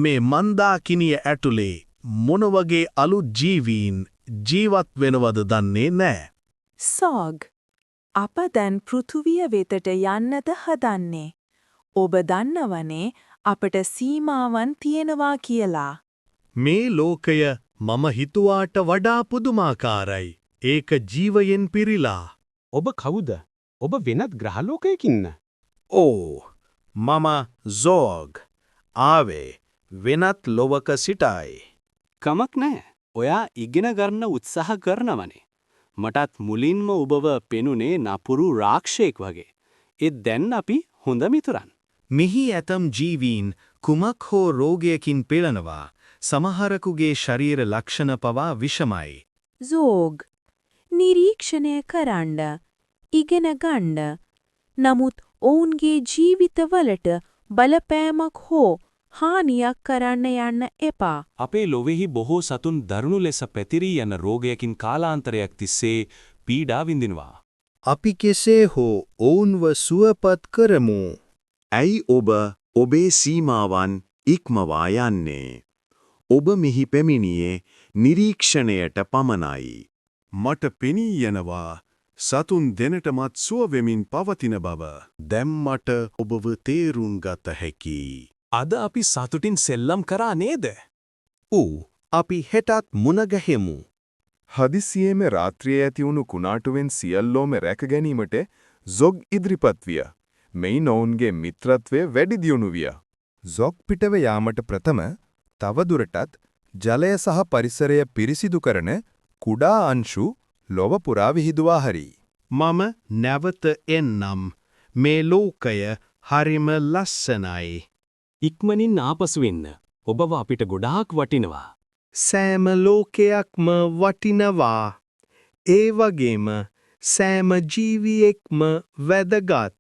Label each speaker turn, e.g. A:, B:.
A: මේ මන්දාකිනිය ඇතුලේ මොන වගේ අලුත් ජීවීන් ජීවත් වෙනවද දන්නේ නැහැ.
B: සෝග්. අප දැන් පෘථුවිය වෙතට යන්නද හදන්නේ. ඔබ දන්නවනේ අපට සීමාවන් තියෙනවා කියලා.
A: මේ ලෝකය මම හිතුවාට වඩා පුදුමාකාරයි. ඒක ජීවයෙන් පිරීලා.
C: ඔබ කවුද? ඔබ වෙනත් ග්‍රහලෝකයකින්ද?
A: ඕ මම සෝග්. ආවේ වෙනත් ලොවක සිටයි.
D: කමක් නැහැ. ඔයා ඉගෙන ගන්න උත්සාහ කරනවනේ. මටත් මුලින්ම ඔබව පෙනුනේ නපුරු රාක්ෂයෙක් වගේ. ඒ දැන් අපි හොඳ මිතුරන්.
A: මිහි ඇතම් ජීවීන් කුමක් හෝ රෝගයකින් පෙළනවා. සමහරකුගේ ශරීර ලක්ෂණ පවා විෂමයි.
B: සෝග්. නිරීක්ෂණය කරන්න. ඉගෙන ගන්න. නමුත් ඔවුන්ගේ ජීවිතවලට බලපෑමක් හෝ හානියක් කරන්න යන්න එපා.
E: අපේ ලොවේහි බොහෝ සතුන් දරුණු ලෙස පැතිරී යන රෝගයකින් කාලාන්තරයක් තිස්සේ පීඩා විඳිනවා.
A: අපි කෙසේ හෝ ඔවුන්ව සුවපත් කරමු.
F: ඇයි ඔබ ඔබේ සීමාවන් ඉක්මවා යන්නේ? ඔබ මෙහි පැමිණියේ නිරීක්ෂණයට පමණයි.
G: මට පෙනී යනවා සතුන් දෙනටමත් සුව වෙමින් පවතින බව.
A: දැන් මට ඔබව තේරුම් ගත හැකියි.
E: අද අපි සතුටින් සෙල්ලම් කරා නේද?
A: අපි හෙටත් මුණ ගැහෙමු.
G: හදිසියේම රාත්‍රියේ ඇති වුණු කුණාටුවෙන් සියල්ලෝම රැක ගැනීමට සොග් ඉදිරිපත් විය. මෙයින් ඔවුන්ගේ මිත්‍රත්වය වැඩි දියුණු විය.
H: සොග් පිටව යාමට ප්‍රථම තවදුරටත් ජලය සහ පරිසරය පිරිසිදු කරන කුඩා අංශු ලොව පුරා විහිදුවා හරි.
A: මම නැවත එන්නම්. මේ ලෝකය හරිම ලස්සනයි.
D: ඉක්මනින් ආපසු එන්න. ඔබව අපිට ගොඩාක් වටිනවා.
A: සෑම ලෝකයක්ම වටිනවා. ඒ වගේම සෑම ජීවියෙක්ම වැදගත්.